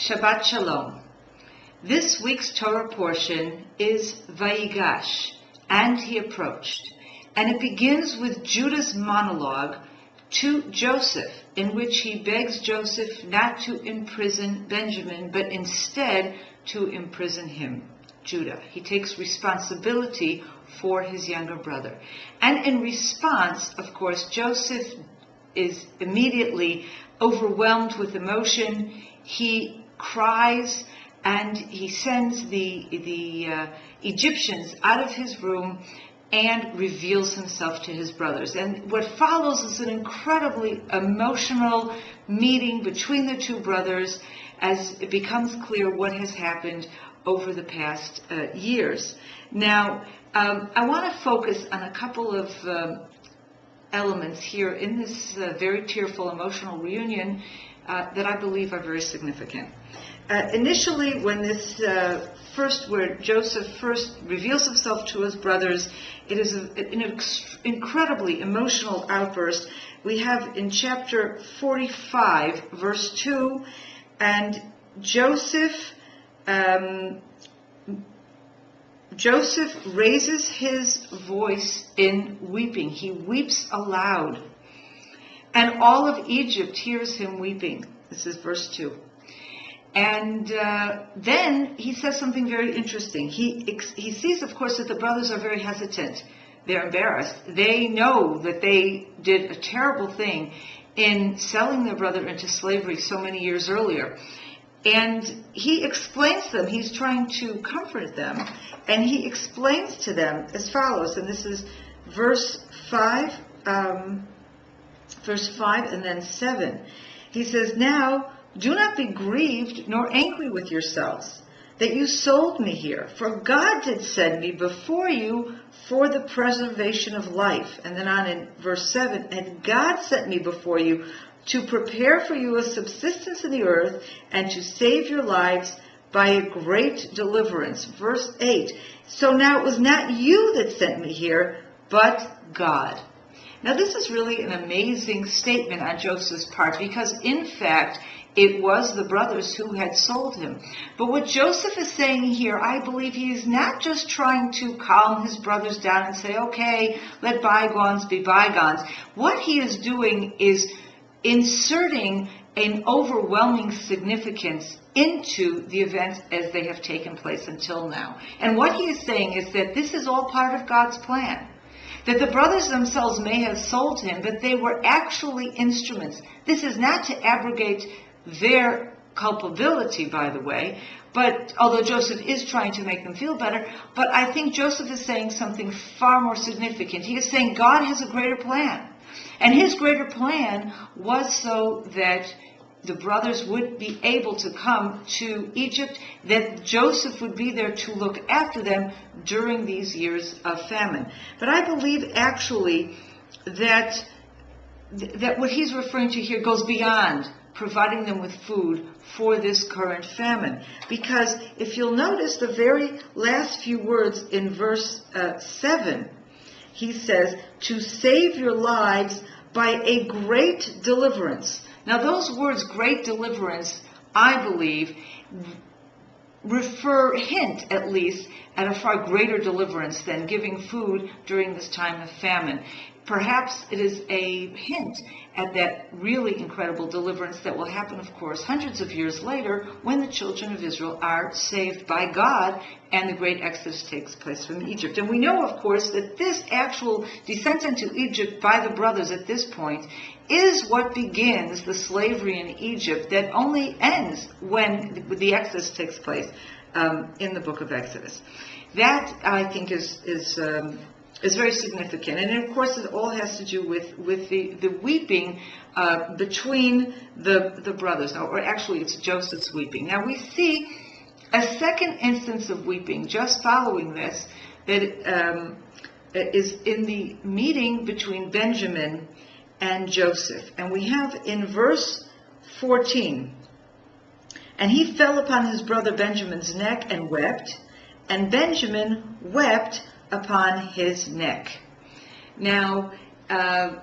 Shabbat Shalom. This week's Torah portion is VaYigash, and he approached. And it begins with Judah's monologue to Joseph, in which he begs Joseph not to imprison Benjamin, but instead to imprison him, Judah. He takes responsibility for his younger brother. And in response, of course, Joseph is immediately overwhelmed with emotion. He cries, and he sends the Egyptians out of his room and reveals himself to his brothers. And what follows is an incredibly emotional meeting between the two brothers as it becomes clear what has happened over the past years. Now, I want to focus on a couple of elements here in this very tearful, emotional reunion that I believe are very significant. Initially, when this where Joseph first reveals himself to his brothers, it is an incredibly emotional outburst. We have in chapter 45, verse 2, and Joseph raises his voice in weeping. He weeps aloud. And all of Egypt hears him weeping. This is verse 2. And then he says something very interesting. He sees, of course, that the brothers are very hesitant. They're embarrassed. They know that they did a terrible thing in selling their brother into slavery so many years earlier. And he explains to them, he's trying to comfort them, and he explains to them as follows, and this is verse 5 and then 7. He says, "Now, do not be grieved nor angry with yourselves that you sold me here, for God did send me before you for the preservation of life." And then on in verse 7, "And God sent me before you to prepare for you a subsistence in the earth and to save your lives by a great deliverance." Verse 8, "So now it was not you that sent me here, but God." Now this is really an amazing statement on Joseph's part, because in fact it was the brothers who had sold him. But what Joseph is saying here, I believe he is not just trying to calm his brothers down and say, okay, let bygones be bygones. What he is doing is inserting an overwhelming significance into the events as they have taken place until now. And what he is saying is that this is all part of God's plan. That the brothers themselves may have sold him, but they were actually instruments. This is not to abrogate their culpability, by the way, but although Joseph is trying to make them feel better, but I think Joseph is saying something far more significant. He is saying God has a greater plan. And his greater plan was so that the brothers would be able to come to Egypt, that Joseph would be there to look after them during these years of famine. But I believe actually that what he's referring to here goes beyond providing them with food for this current famine. Because if you'll notice the very last few words in verse 7, he says, "To save your lives by a great deliverance." Now those words, great deliverance, I believe, hint at least at a far greater deliverance than giving food during this time of famine. Perhaps it is a hint at that really incredible deliverance that will happen, of course, hundreds of years later when the children of Israel are saved by God and the great exodus takes place from Egypt. And we know, of course, that this actual descent into Egypt by the brothers at this point is what begins the slavery in Egypt that only ends when the exodus takes place in the book of Exodus. That, I think, is very significant. And of course, it all has to do with the weeping between the brothers. Or actually, it's Joseph's weeping. Now, we see a second instance of weeping just following this that is in the meeting between Benjamin and Joseph. And we have in verse 14, "And he fell upon his brother Benjamin's neck and wept, and Benjamin wept upon his neck." Now, I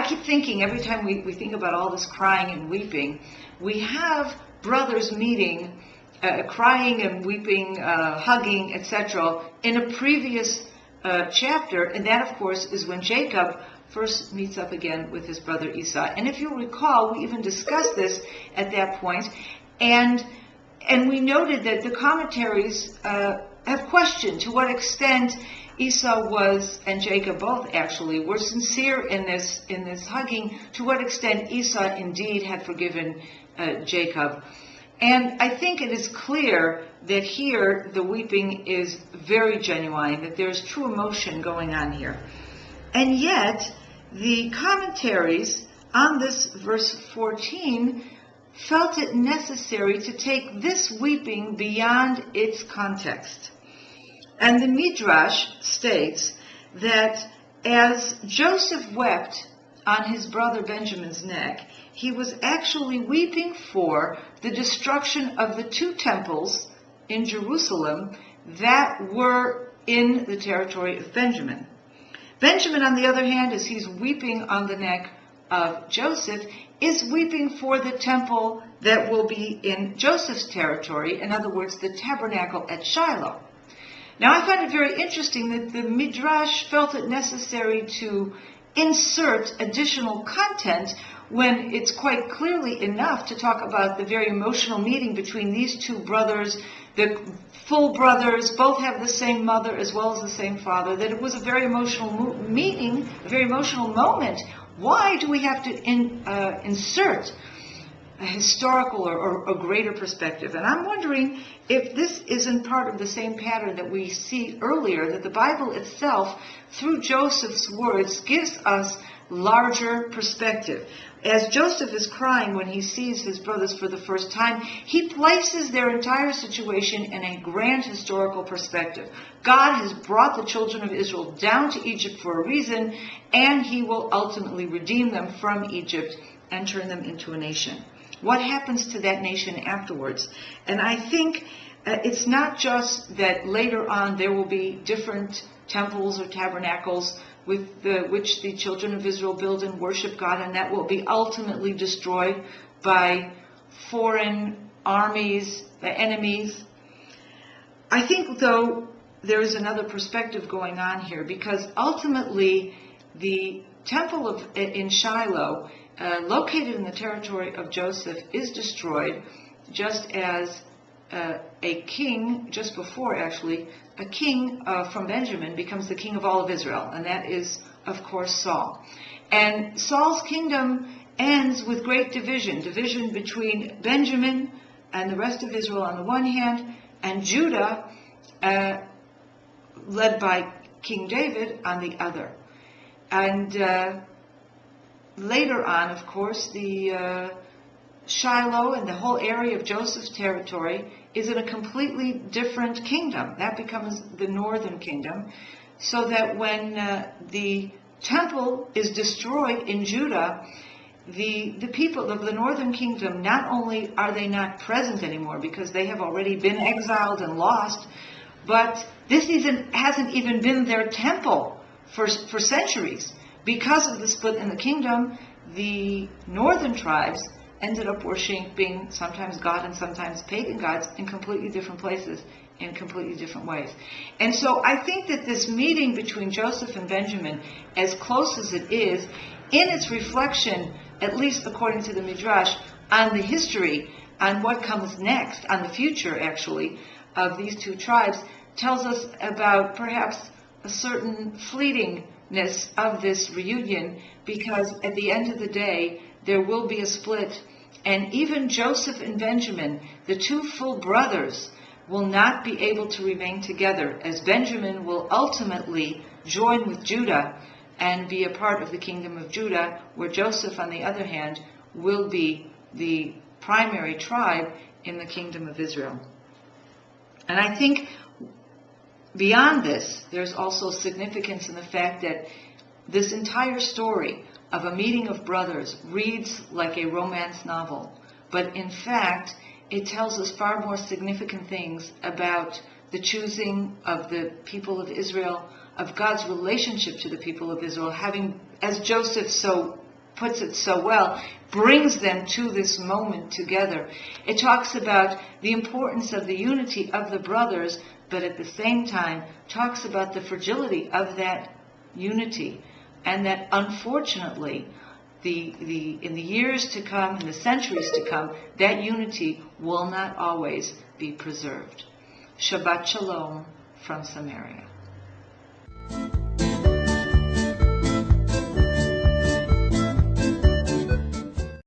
keep thinking every time we think about all this crying and weeping, we have brothers meeting, crying and weeping, hugging, etc., in a previous chapter, and that, of course, is when Jacob first meets up again with his brother Esau. And if you'll recall, we even discussed this at that point, and we noted that the commentaries have questioned to what extent Esau was, and Jacob both actually, were sincere in this hugging, to what extent Esau indeed had forgiven Jacob. And I think it is clear that here the weeping is very genuine, that there's true emotion going on here. And yet, the commentaries on this verse 14 felt it necessary to take this weeping beyond its context. And the Midrash states that as Joseph wept on his brother Benjamin's neck, he was actually weeping for the destruction of the 2 temples in Jerusalem that were in the territory of Benjamin. Benjamin, on the other hand, as he's weeping on the neck of Joseph, is weeping for the temple that will be in Joseph's territory, in other words, the tabernacle at Shiloh. Now, I find it very interesting that the Midrash felt it necessary to insert additional content when it's quite clearly enough to talk about the very emotional meeting between these 2 brothers, the full brothers, both have the same mother as well as the same father, that it was a very emotional meeting, a very emotional moment. Why do we have to insert a historical or a greater perspective? And I'm wondering if this isn't part of the same pattern that we see earlier, that the Bible itself, through Joseph's words, gives us larger perspective. As Joseph is crying when he sees his brothers for the first time, he places their entire situation in a grand historical perspective. God has brought the children of Israel down to Egypt for a reason, and he will ultimately redeem them from Egypt and turn them into a nation. What happens to that nation afterwards? And I think it's not just that later on there will be different temples or tabernacles with which the children of Israel build and worship God, and that will be ultimately destroyed by foreign armies, enemies. I think, though, there is another perspective going on here, because ultimately the temple in Shiloh, located in the territory of Joseph, is destroyed, just as a king, just before actually, a king from Benjamin becomes the king of all of Israel, and that is, of course, Saul. And Saul's kingdom ends with great division between Benjamin and the rest of Israel on the one hand, and Judah, led by King David, on the other. And later on, of course, the Shiloh and the whole area of Joseph's territory is in a completely different kingdom. That becomes the northern kingdom, so that when the temple is destroyed in Judah, the people of the northern kingdom, not only are they not present anymore because they have already been exiled and lost, but this hasn't even been their temple for centuries. Because of the split in the kingdom, the northern tribes ended up worshiping sometimes God and sometimes pagan gods in completely different places, in completely different ways. And so I think that this meeting between Joseph and Benjamin, as close as it is, in its reflection, at least according to the Midrash, on the history, on what comes next, on the future actually, of these 2 tribes, tells us about perhaps a certain fleetingness of this reunion, because at the end of the day, there will be a split, and even Joseph and Benjamin, the 2 full brothers, will not be able to remain together, as Benjamin will ultimately join with Judah and be a part of the kingdom of Judah, where Joseph, on the other hand, will be the primary tribe in the kingdom of Israel. And I think beyond this, there's also significance in the fact that this entire story of a meeting of brothers reads like a romance novel, but in fact, it tells us far more significant things about the choosing of the people of Israel, of God's relationship to the people of Israel, having, as Joseph so puts it so well, brings them to this moment together. It talks about the importance of the unity of the brothers, but at the same time talks about the fragility of that unity, and that unfortunately in the years to come, in the centuries to come, that unity will not always be preserved. Shabbat Shalom from Samaria.